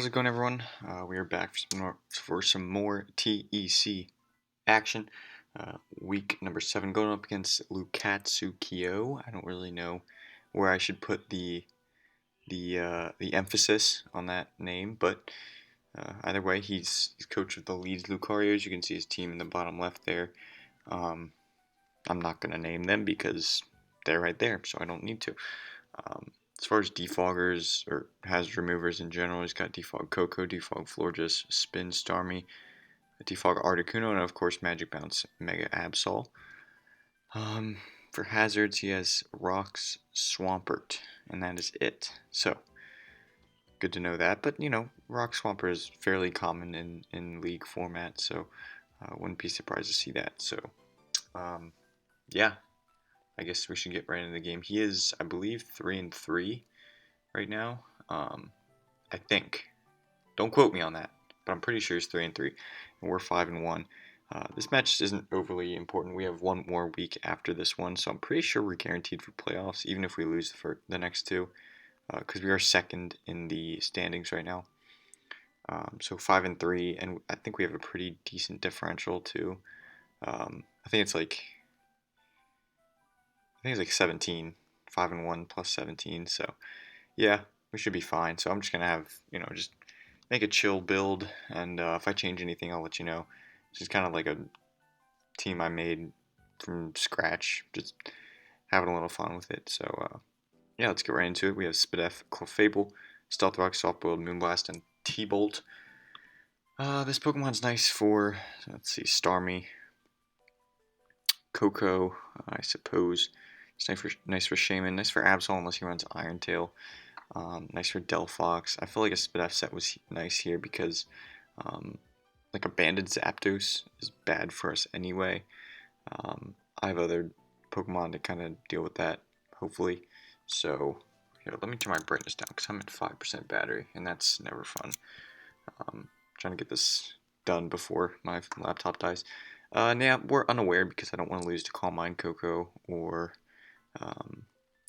How's it going, everyone? We are back for some more TEC action. Week number 7 going up against Lukatsukio. I don't really know where I should put the emphasis on that name, but either way, he's coach of the Leeds Lucarios. You can see his team in the bottom left there. I'm not gonna name them because they're right there, so I don't need to. As far as defoggers or hazard removers in general, he's got defog Coco, defog Florges, Spin Starmie, defog Articuno, and of course Magic Bounce Mega Absol. For hazards, he has Rocks Swampert, and that is it. So, good to know that. But, Rock Swampert is fairly common in League format, so wouldn't be surprised to see that. So, yeah, I guess we should get right into the game. He is, I believe, 3-3 right now. I think. Don't quote me on that, but I'm pretty sure he's 3-3, and we're 5-1. This match isn't overly important. We have one more week after this one, so I'm pretty sure we're guaranteed for playoffs, even if we lose the next two, because we are second in the standings right now. So 5-3, and I think we have a pretty decent differential too. I think it's like 17, 5-1 plus 17. So yeah, we should be fine. So I'm just gonna have just make a chill build, and if I change anything, I'll let you know. It's just kind of like a team I made from scratch, just having a little fun with it. So yeah, let's get right into it. We have Spadef, Clefable, Stealth Rock, Softboiled, Moonblast, and T-Bolt. This Pokemon's nice for, let's see, Starmie, Coco, I suppose. It's nice for Shaman, nice for Absol unless he runs Iron Tail. Nice for Delphox. I feel like a Spadef set was nice here because like Abandoned Zapdos is bad for us anyway. I have other Pokemon to kind of deal with that, hopefully. So, here, let me turn my brightness down because I'm at 5% battery, and that's never fun. Trying to get this done before my laptop dies. Now, we're unaware because I don't want to lose to Calm Mind Coco or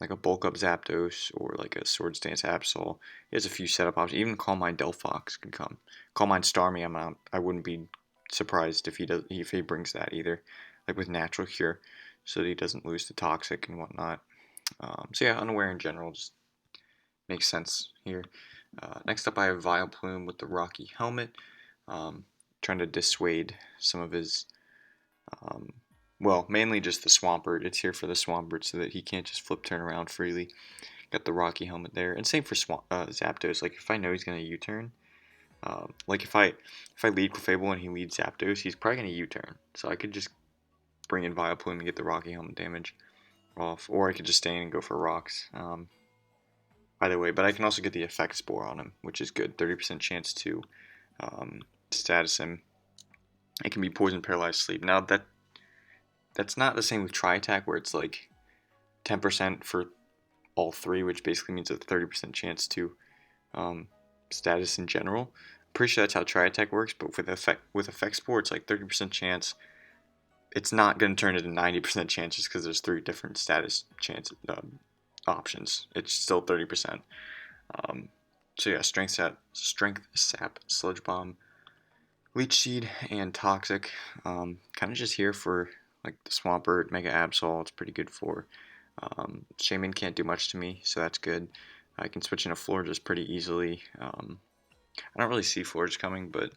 like a Bulk Up Zapdos or like a Swords Dance Absol. He has a few setup options. Even Calm Mind Delphox could come. Calm Mind Starmie, I wouldn't be surprised if he brings that either. Like with Natural Cure, so that he doesn't lose to Toxic and whatnot. So yeah, Unaware in general just makes sense here. Next up, I have Vileplume with the Rocky Helmet, trying to dissuade some of his, well, mainly just the Swampert. It's here for the Swampert so that he can't just turn around freely. Got the Rocky Helmet there, and same for Zapdos. Like if I know he's gonna U-turn, like if I lead Clefable and he leads Zapdos, he's probably gonna U-turn. So I could just bring in Vileplume and get the Rocky Helmet damage off, or I could just stay in and go for rocks. Either way, but I can also get the Effect Spore on him, which is good. 30% chance to status him. It can be Poison, Paralyzed, Sleep. Now that's not the same with Tri-Attack, where it's like 10% for all three, which basically means a 30% chance to status in general. I'm pretty sure that's how Tri-Attack works, but with Effect Spore, it's like 30% chance. It's not going to turn into 90% chances because there's 3 different status chances options. It's still 30%. So yeah, Strength Sap, Sludge Bomb, Leech Seed, and Toxic. Kind of just here for like the Swampert, Mega Absol. It's pretty good for. Shaman can't do much to me, so that's good. I can switch into Florges pretty easily. I don't really see Florges coming, but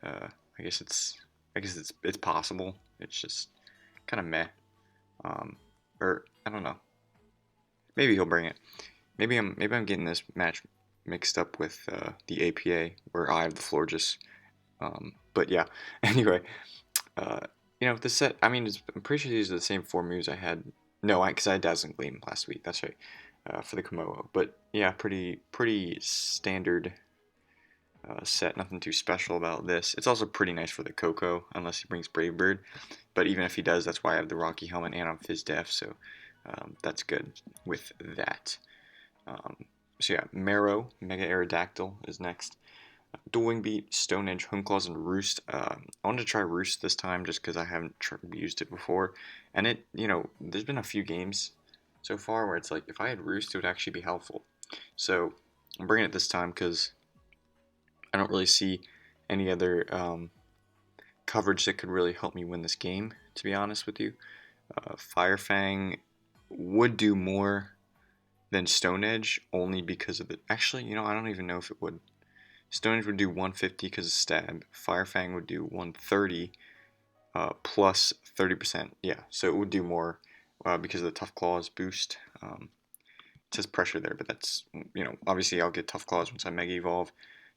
I guess it's possible. It's just kind of meh. Or I don't know. Maybe he'll bring it. Maybe I'm getting this match mixed up with the APA where I have the Florges. But yeah. Anyway, the set. I mean, I'm pretty sure these are the same 4 moves I had. No, because I had Dazzling Gleam last week. That's right. For the Komodo. But yeah, pretty standard set. Nothing too special about this. It's also pretty nice for the Coco, unless he brings Brave Bird. But even if he does, that's why I have the Rocky Helmet and I'm Fizz Def. So that's good with that. So yeah, Marrow, Mega Aerodactyl is next. Dual Wing Beat, Stone Edge, Homeclaws, and Roost. I wanted to try Roost this time just because I haven't used it before. And there's been a few games so far where it's like, if I had Roost, it would actually be helpful. So I'm bringing it this time because I don't really see any other coverage that could really help me win this game, to be honest with you. Fire Fang would do more than Stone Edge only because of the. Actually, I don't even know if it would. Stone Edge would do 150 because of stab. Fire Fang would do 130 plus 30%. Yeah, so it would do more because of the Tough Claws boost. It says pressure there, but that's, obviously I'll get Tough Claws once I Mega Evolve.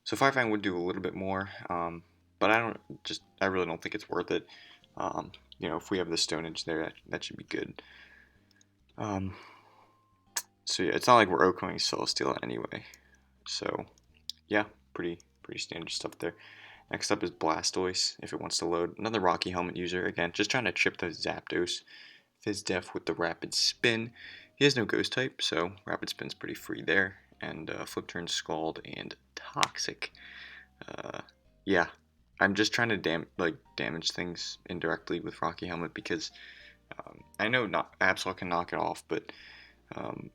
So Fire Fang would do a little bit more, but I really don't think it's worth it. If we have the Stone Edge there, that should be good. So yeah, it's not like we're Okoing Celesteela anyway. So yeah, pretty standard stuff there. Next up is Blastoise, if it wants to load. Another Rocky Helmet user, again, just trying to chip those Zapdos. Fizdef with the Rapid Spin. He has no Ghost type, so Rapid Spin's pretty free there. And Flip Turn, Scald, and Toxic. Yeah, I'm just trying to damage things indirectly with Rocky Helmet because I know Absol can knock it off, but um,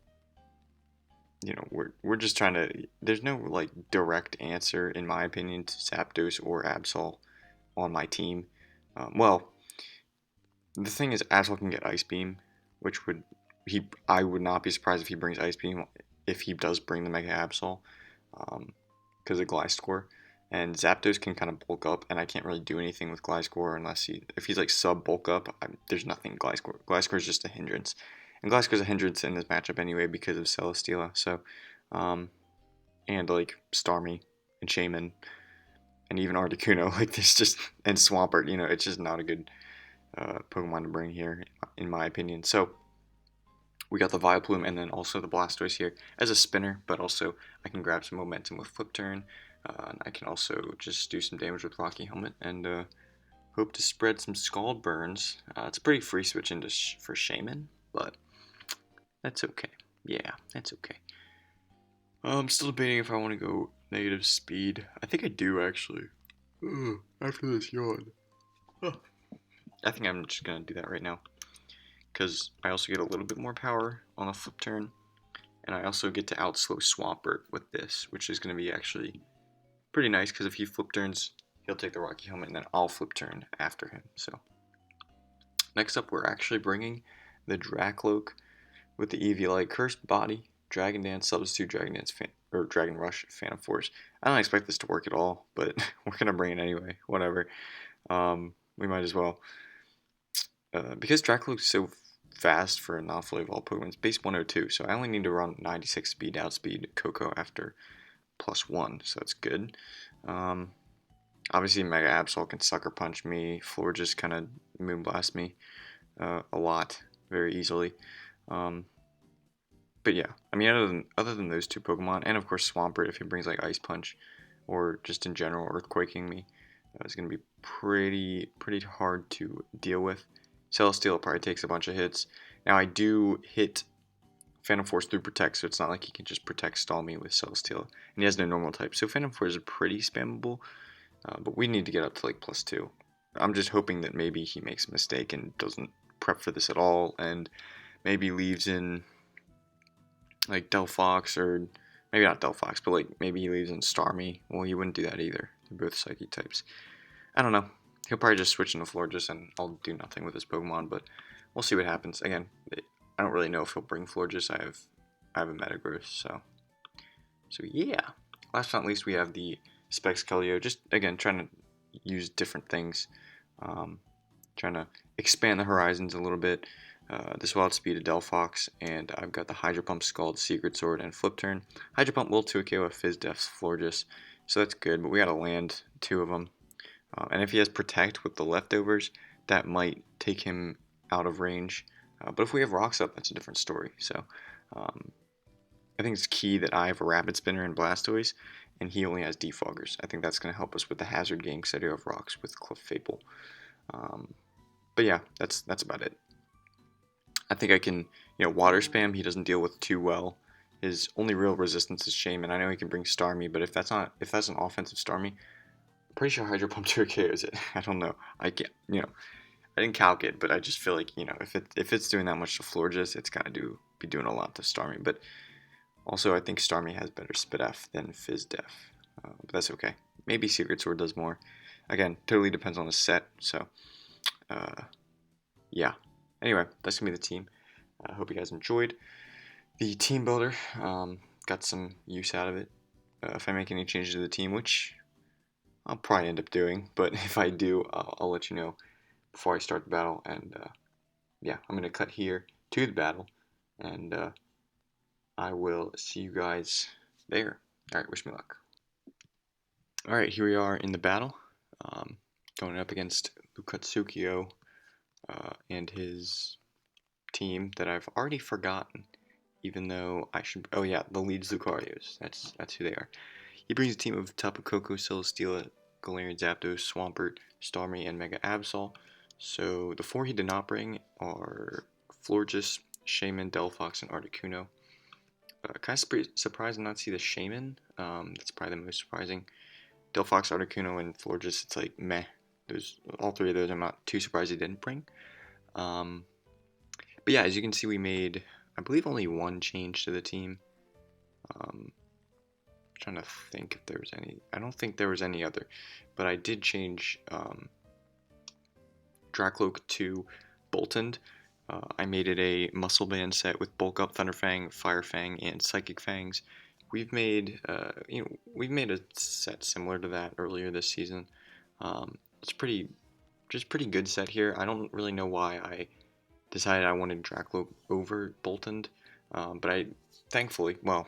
we're just trying to. There's no direct answer in my opinion to Zapdos or Absol on my team. Well, the thing is, Absol can get Ice Beam, which I would not be surprised if he brings Ice Beam if he does bring the Mega Absol, because of Gliscor. And Zapdos can kind of bulk up, and I can't really do anything with Gliscor unless if he's like sub bulk up. There's nothing Gliscor. Gliscor is just a hindrance, and Gliscor is a hindrance in this matchup anyway because of Celesteela. So, and like Starmie and Shaman and even Articuno, like this just and Swampert. It's just not a good Pokemon to bring here, in my opinion. So we got the Vileplume and then also the Blastoise here as a spinner, but also I can grab some momentum with Flip Turn. And I can also just do some damage with Rocky Helmet and hope to spread some Scald Burns. It's a pretty free switch into for Shaman, but that's okay. Yeah, that's okay. I'm still debating if I want to go negative speed. I think I do actually. After this yawn. I think I'm just going to do that right now. Because I also get a little bit more power on a Flip Turn. And I also get to outslow Swampert with this, which is going to be actually pretty nice. Because if he Flip Turns, he'll take the Rocky Helmet and then I'll Flip Turn after him. So next up, we're actually bringing the Dracloak with the Eviolite Cursed Body, Dragon Dance, Substitute Dragon Dance, or Dragon Rush, Phantom Force. I don't expect this to work at all, but we're going to bring it anyway. Whatever. We might as well. Because Dracloak's so fast for a non-fully evolved Pokemon, it's base 102, so I only need to run 96 speed outspeed Coco after +1, so that's good. Obviously Mega Absol can Sucker Punch me, Florges kind of Moonblast me a lot, very easily. But yeah, I mean other than those two Pokemon, and of course Swampert if he brings like Ice Punch, or just in general Earthquaking me, it's going to be pretty hard to deal with. Celesteela probably takes a bunch of hits. Now I do hit Phantom Force through Protect, so it's not like he can just Protect stall me with Celesteela. And he has no normal type, so Phantom Force is pretty spammable, but we need to get up to like +2. I'm just hoping that maybe he makes a mistake and doesn't prep for this at all, and maybe leaves in like Delphox, or maybe not Delphox, but like maybe he leaves in Starmie. Well, he wouldn't do that either. They're both Psychic types. I don't know. He'll probably just switch into Florges and I'll do nothing with his Pokemon, but we'll see what happens. Again, I don't really know if he'll bring Florges. I have a Metagross, so yeah. Last but not least, we have the Spexculio. Just again, trying to use different things, trying to expand the horizons a little bit. This will outspeed a Delphox, and I've got the Hydro Pump, Scald, Secret Sword, and Flip Turn. Hydro Pump will 2KO a Fizdef's Florges, so that's good, but we gotta land 2 of them. And if he has Protect with the leftovers, that might take him out of range. But if we have Rocks up, that's a different story. So I think it's key that I have a Rapid Spinner and Blastoise, and he only has Defoggers. I think that's going to help us with the Hazard game because I do have Rocks with Clefable. But yeah, that's about it. I think I can, Water Spam he doesn't deal with too well. His only real resistance is Shaman. I know he can bring Starmie, but if that's an offensive Starmie, pretty sure Hydro Pump 2KOs it. I don't know. I can't, I didn't calc it, but I just feel like, if it's doing that much to Florges, it's gotta be doing a lot to Starmie. But also, I think Starmie has better Spidef than Fizdef. but that's okay. Maybe Secret Sword does more. Again, totally depends on the set, so yeah. Anyway, that's going to be the team. I hope you guys enjoyed the team builder. Got some use out of it. If I make any changes to the team, which I'll probably end up doing, but if I do, I'll let you know before I start the battle. And yeah, I'm going to cut here to the battle, and I will see you guys there. Alright, wish me luck. Alright, here we are in the battle, going up against Lukatsukio and his team that I've already forgotten, even though I should. Oh yeah, the Leeds Lucarios. That's who they are. He brings a team of Tapu Koko, Celesteela, Galarian Zapdos, Swampert, Starmie, and Mega Absol. So the 4 he did not bring are Florges, Shaman, Delphox, and Articuno. Kind of surprised to not see the Shaman. That's probably the most surprising. Delphox, Articuno, and Florges, it's like meh. All 3 of those I'm not too surprised he didn't bring. But yeah, as you can see, we made, I believe, only 1 change to the team. I'm trying to think if there was any. I don't think there was any other, but I did change Dracloak to Boltund. I made it a Muscle Band set with Bulk Up, Thunderfang, Fire Fang, and Psychic Fangs. We've made, we've made a set similar to that earlier this season. It's pretty good set here. I don't really know why I decided I wanted Dracloak over Boltund, but I thankfully, well,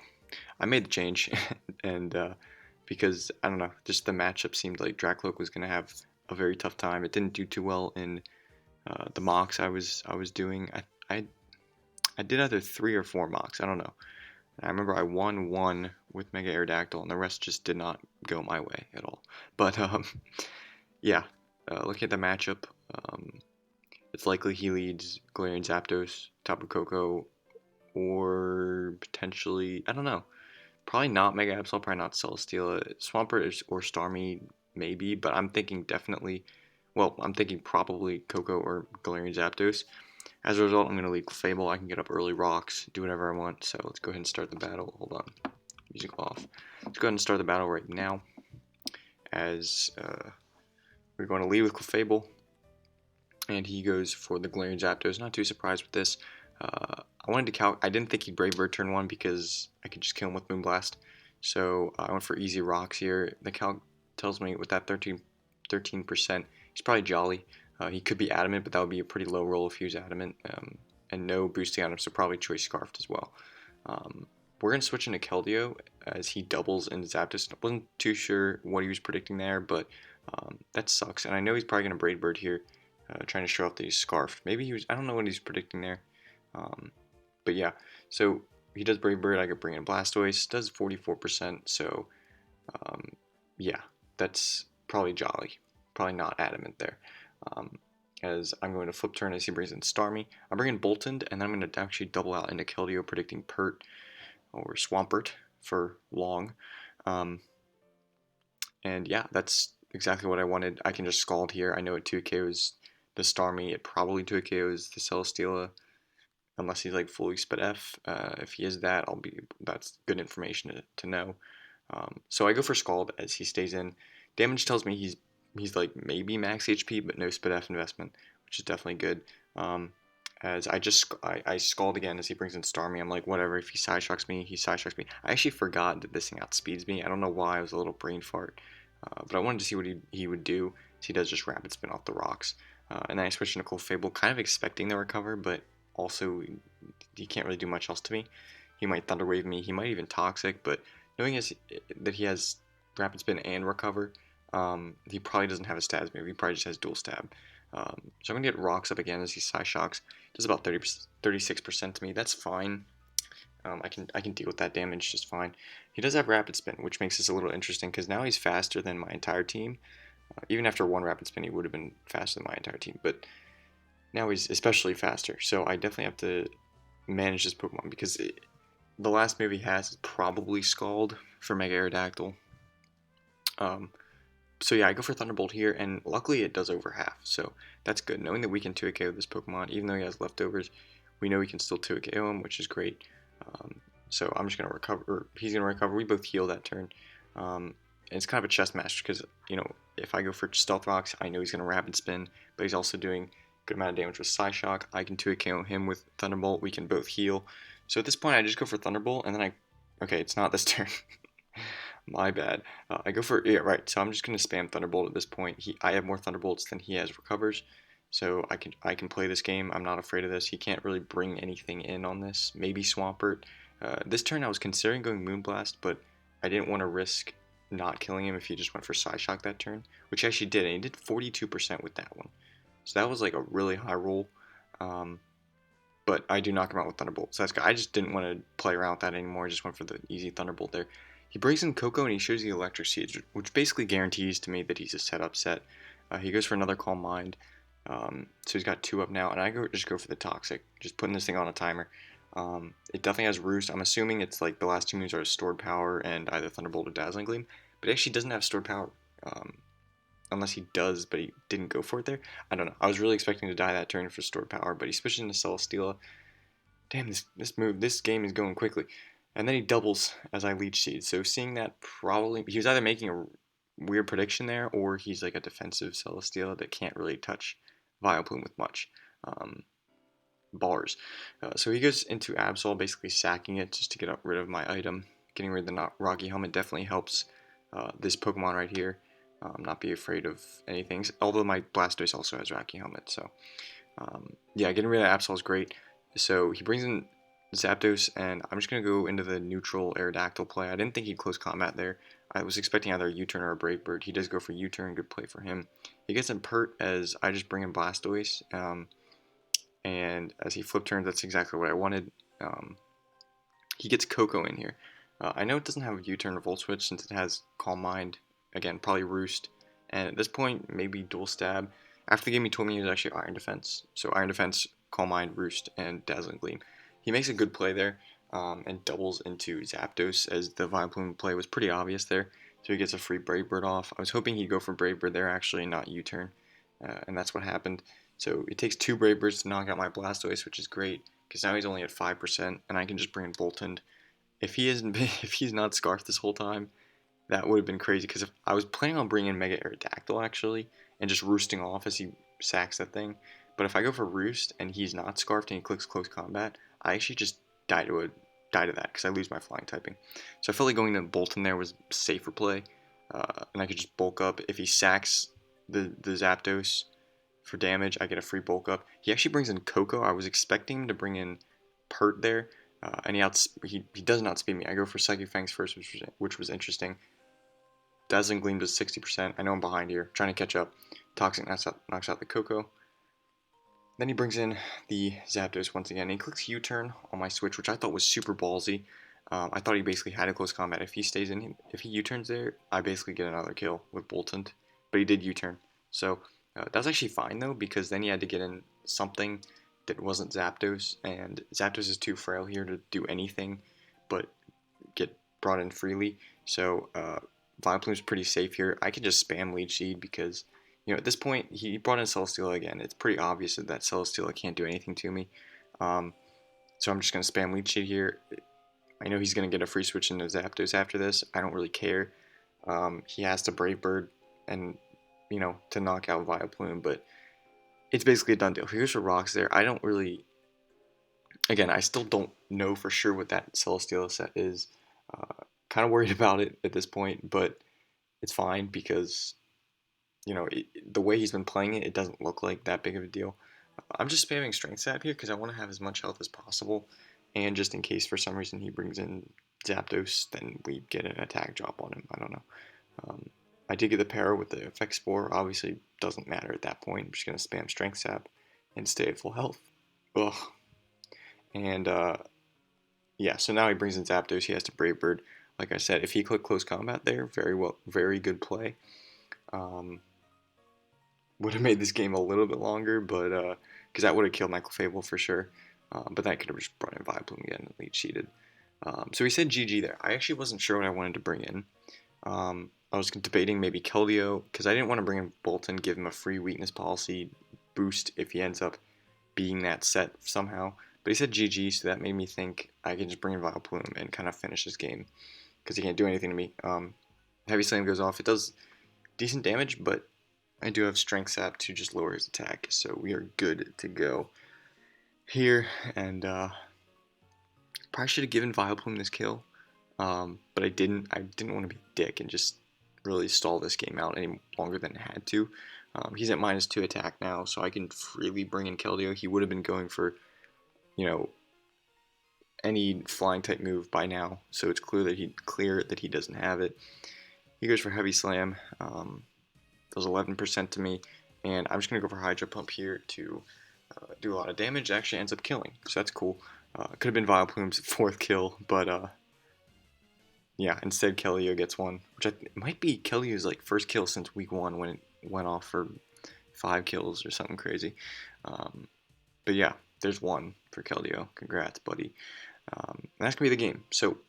I made the change, and because I don't know, just the matchup seemed like Dracloak was gonna have a very tough time. It didn't do too well in the mocks I was doing. I did either 3 or 4 mocks. I don't know. I remember I won 1 with Mega Aerodactyl, and the rest just did not go my way at all. But yeah, looking at the matchup, it's likely he leads Galarian Zapdos, Tapu Koko, or potentially, I don't know. Probably not Mega Absol, probably not Celesteela. Swampert or Starmie, maybe, but I'm thinking definitely, well, I'm thinking probably Koko or Galarian Zapdos. As a result, I'm going to lead Fable. I can get up early rocks, do whatever I want, so let's go ahead and start the battle. Hold on. Music off. Let's go ahead and start the battle right now, as we're going to lead with Clefable, and he goes for the Galarian Zapdos. Not too surprised with this. I wanted to I didn't think he'd Brave Bird turn 1 because I could just kill him with Moonblast. So I went for easy rocks here. The calc tells me with that 13%, he's probably Jolly. He could be Adamant, but that would be a pretty low roll if he was Adamant. And no boosting on him, so probably Choice Scarfed as well. We're going to switch into Keldeo as he doubles into Zapdos. Wasn't too sure what he was predicting there, but that sucks. And I know he's probably going to Brave Bird here, trying to show off that he's Scarfed. Maybe he was, I don't know what he's predicting there. But yeah, so he does Brave Bird. I could bring in Blastoise. Does 44%. So yeah, that's probably Jolly. Probably not Adamant there. As I'm going to flip turn as he brings in Starmie. I'm bringing Boltund, and then I'm going to actually double out into Keldeo, predicting Pert or Swampert for long. And yeah, that's exactly what I wanted. I can just Scald here. I know it 2KOs the Starmie. It probably 2KOs the Celesteela, unless he's like fully Spit F. If he is that, that's good information to know. So I go for Scald as he stays in. Damage tells me he's like maybe max HP, but no Spit F investment, which is definitely good. As I Scald again as he brings in Starmie. I'm like, whatever, if he Side Shocks me, he Side Shocks me. I actually forgot that this thing outspeeds me. I don't know why, it was a little brain fart. But I wanted to see what he would do. So he does just Rapid Spin off the rocks. And then I switch into Clefable, kind of expecting the recover, but also he can't really do much else to me. He might Thunder Wave me, he might even Toxic, but knowing that he has Rapid Spin and Recover, he probably doesn't have a stabs move. He probably just has dual stab. So I'm gonna get rocks up again as he Psy Shocks. Does about 36% to me. That's fine. I can deal with that damage just fine. He does have Rapid Spin, which makes this a little interesting because now he's faster than my entire team. Even after 1 Rapid Spin, he would have been faster than my entire team, but now he's especially faster. So I definitely have to manage this Pokemon because the last move he has is probably Scald for Mega Aerodactyl. So yeah, I go for Thunderbolt here, and luckily it does over half, so that's good. Knowing that we can 2KO this Pokemon, even though he has leftovers, we know we can still 2KO him, which is great. So I'm just going to recover, or he's going to recover. We both heal that turn. it's kind of a chess match because, if I go for Stealth Rocks, I know he's going to Rapid Spin, but he's also doing a good amount of damage with Psyshock. I can 2 KO him with Thunderbolt. We can both heal. So at this point, I just go for Thunderbolt, and then okay, it's not this turn. My bad. I go for, yeah, right. So I'm just going to spam Thunderbolt at this point. I have more Thunderbolts than he has recovers. So I can play this game. I'm not afraid of this. He can't really bring anything in on this. Maybe Swampert. This turn I was considering going Moonblast, but I didn't want to risk not killing him if he just went for Psyshock that turn, which he actually did, and he did 42% with that one. So that was like a really high roll. But I do knock him out with Thunderbolt. So that's good. I just didn't want to play around with that anymore. I just went for the easy Thunderbolt there. He breaks in Coco and he shows the Electric Seeds, which basically guarantees to me that he's a setup set. He goes for another Calm Mind. So he's got 2 up now, and I just go for the Toxic, just putting this thing on a timer. It definitely has Roost. I'm assuming it's like the last 2 moves are Stored Power and either Thunderbolt or Dazzling Gleam, but it actually doesn't have Stored Power, unless he does, but he didn't go for it there. I don't know. I was really expecting to die that turn for Stored Power, but he switches into Celesteela. Damn, this game is going quickly. And then he doubles as I Leech Seed. So seeing that, probably he was either making a weird prediction there, or he's like a defensive Celesteela that can't really touch Vileplume with much bars. So he goes into Absol, basically sacking it just to get rid of my item. Getting rid of the Rocky Helmet definitely helps this Pokemon right here. Not be afraid of anything. Although my Blastoise also has Rocky Helmet, so yeah, getting rid of Absol is great. So he brings in Zapdos, and I'm just going to go into the neutral Aerodactyl play. I didn't think he'd close combat there. I was expecting either a U-turn or a Brave Bird. He does go for U-turn, good play for him. He gets in Pert as I just bring in Blastoise, and as he flip turns, that's exactly what I wanted. He gets Coco in here. I know it doesn't have a U-turn or Volt Switch since it has Calm Mind. Again, probably Roost. And at this point, maybe Dual Stab. After the game, he told me he was actually Iron Defense. So Iron Defense, Calm Mind, Roost, and Dazzling Gleam. He makes a good play there and doubles into Zapdos, as the Vileplume play was pretty obvious there. So he gets a free Brave Bird off. I was hoping he'd go for Brave Bird there, actually, not U-turn. And that's what happened. So it takes 2 Brave Birds to knock out my Blastoise, which is great, because now he's only at 5%, and I can just bring in Boltund. If he's not Scarfed this whole time, that would have been crazy, because if I was planning on bringing in Mega Aerodactyl, actually, and just roosting off as he sacks that thing. But if I go for Roost and he's not Scarfed and he clicks Close Combat, I actually just die to that because I lose my flying typing. So I felt like going to Boltund there was safer play, and I could just bulk up. If he sacks the Zapdos for damage, I get a free bulk up. He actually brings in Coco. I was expecting him to bring in Pert there, and he does not outspeed me. I go for Psychic Fangs first, which was interesting. Dazzling Gleam does 60%. I know I'm behind here, trying to catch up. Toxic knocks out the Coco. Then he brings in the Zapdos once again. He clicks U-turn on my switch, which I thought was super ballsy. I thought he basically had a close combat. If he stays in, if he U-turns there, I basically get another kill with Boltund. But he did U-turn. So that was actually fine though, because then he had to get in something that wasn't Zapdos, and Zapdos is too frail here to do anything but get brought in freely. So Vileplume's pretty safe here. I can just spam Leech Seed because, at this point, he brought in Celesteela again. It's pretty obvious that Celesteela can't do anything to me. So I'm just going to spam Leech Seed here. I know he's going to get a free switch into Zapdos after this. I don't really care. He has to Brave Bird and, to knock out Vileplume, but it's basically a done deal. Here's for Rocks there. I don't really... Again, I still don't know for sure what that Celesteela set is. Kind of worried about it at this point, but it's fine because, the way he's been playing it, it doesn't look like that big of a deal. I'm just spamming Strength Sap here because I want to have as much health as possible, and just in case for some reason he brings in Zapdos, then we get an attack drop on him. I don't know. I did get the Para with the Effect Spore. Obviously, doesn't matter at that point. I'm just going to spam Strength Sap and stay at full health. Ugh. And, yeah, so now he brings in Zapdos. He has to Brave Bird. Like I said, if he clicked Close Combat there, very good play. Would have made this game a little bit longer, but because that would have killed Michael Fable for sure. But that could have just brought in Vileplume again and Leech Seeded. So he said GG there. I actually wasn't sure what I wanted to bring in. I was debating maybe Keldeo, because I didn't want to bring in Boltund, give him a free weakness policy boost if he ends up being that set somehow. But he said GG, so that made me think I can just bring in Vileplume and kind of finish this game, because he can't do anything to me. Heavy Slam goes off. It does decent damage, but I do have Strength Sap to just lower his attack, so we are good to go here. And probably should have given Vileplume this kill, but I didn't. I didn't want to be a dick and just really stall this game out any longer than I had to. He's at -2 attack now, so I can freely bring in Keldeo. He would have been going for, any flying type move by now, so it's clear that he doesn't have it. He goes for Heavy Slam, does 11% to me, and I'm just gonna go for Hydro Pump here to do a lot of damage. It actually ends up killing, so that's cool. Could have been Vileplume's 4th kill, but yeah, instead Keldeo gets one, which might be Keldeo's like first kill since week 1 when it went off for 5 kills or something crazy. But yeah, there's one for Keldeo. Congrats, buddy. And that's gonna be the game. So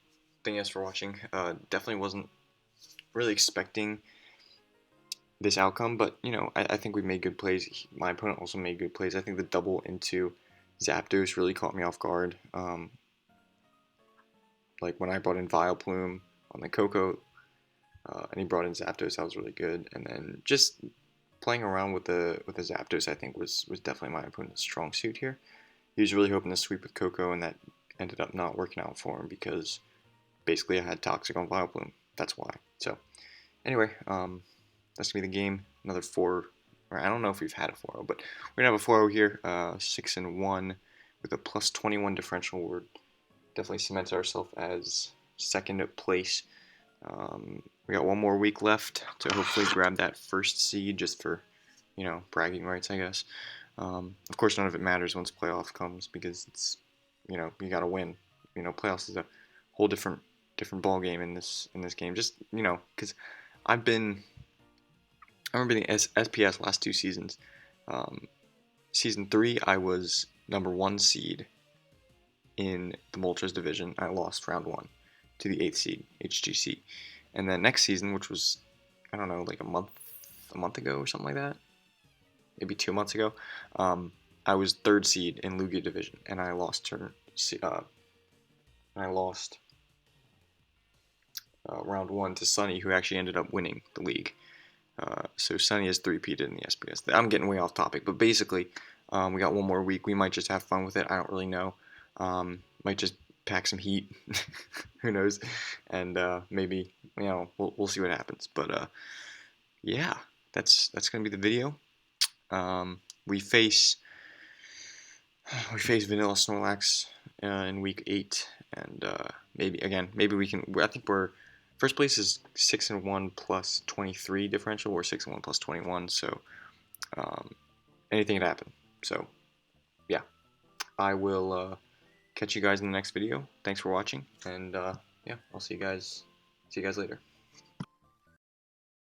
thank you guys for watching. Definitely wasn't really expecting this outcome, but I think we made good plays. My opponent also made good plays. I think the double into Zapdos really caught me off guard. Like when I brought in Vileplume on the Coco, and he brought in Zapdos, that was really good. And then just playing around with the Zapdos, I think was definitely my opponent's strong suit here. He was really hoping to sweep with Coco, and that ended up not working out for him because basically I had Toxic on Vileplume. That's why. So anyway, that's gonna be the game. Another 4. Or I don't know if we've had a 4-0, but we're gonna have a 4-0 here. 6-1 with a +21 differential. We're definitely cements ourselves as 2nd place. We got one more week left to hopefully grab that 1st seed, just for bragging rights, I guess. Of course, none of it matters once playoff comes because it's you gotta win. Playoffs is a whole different ball game in this game. Just because I remember the SPS last 2 seasons. Season 3, I was number 1 seed in the Moltres division. I lost round 1 to the 8th seed, HGC. And then next season, which was, I don't know, like a month ago or something like that, maybe 2 months ago, I was 3rd seed in Lugia division, and I lost round 1 to Sunny, who actually ended up winning the league. So Sunny has 3-peated in the SPS. I'm getting way off topic, but basically, we got one more week. We might just have fun with it. I don't really know. Might just pack some heat. Who knows? And maybe we'll see what happens. But yeah, that's gonna be the video. We face Vanilla Snorlax in week 8, and maybe we can. I think we're first place is 6-1 plus 23 differential. We're 6-1 plus 21. So anything could happen. So yeah, I will catch you guys in the next video. Thanks for watching, and yeah, I'll see you guys later.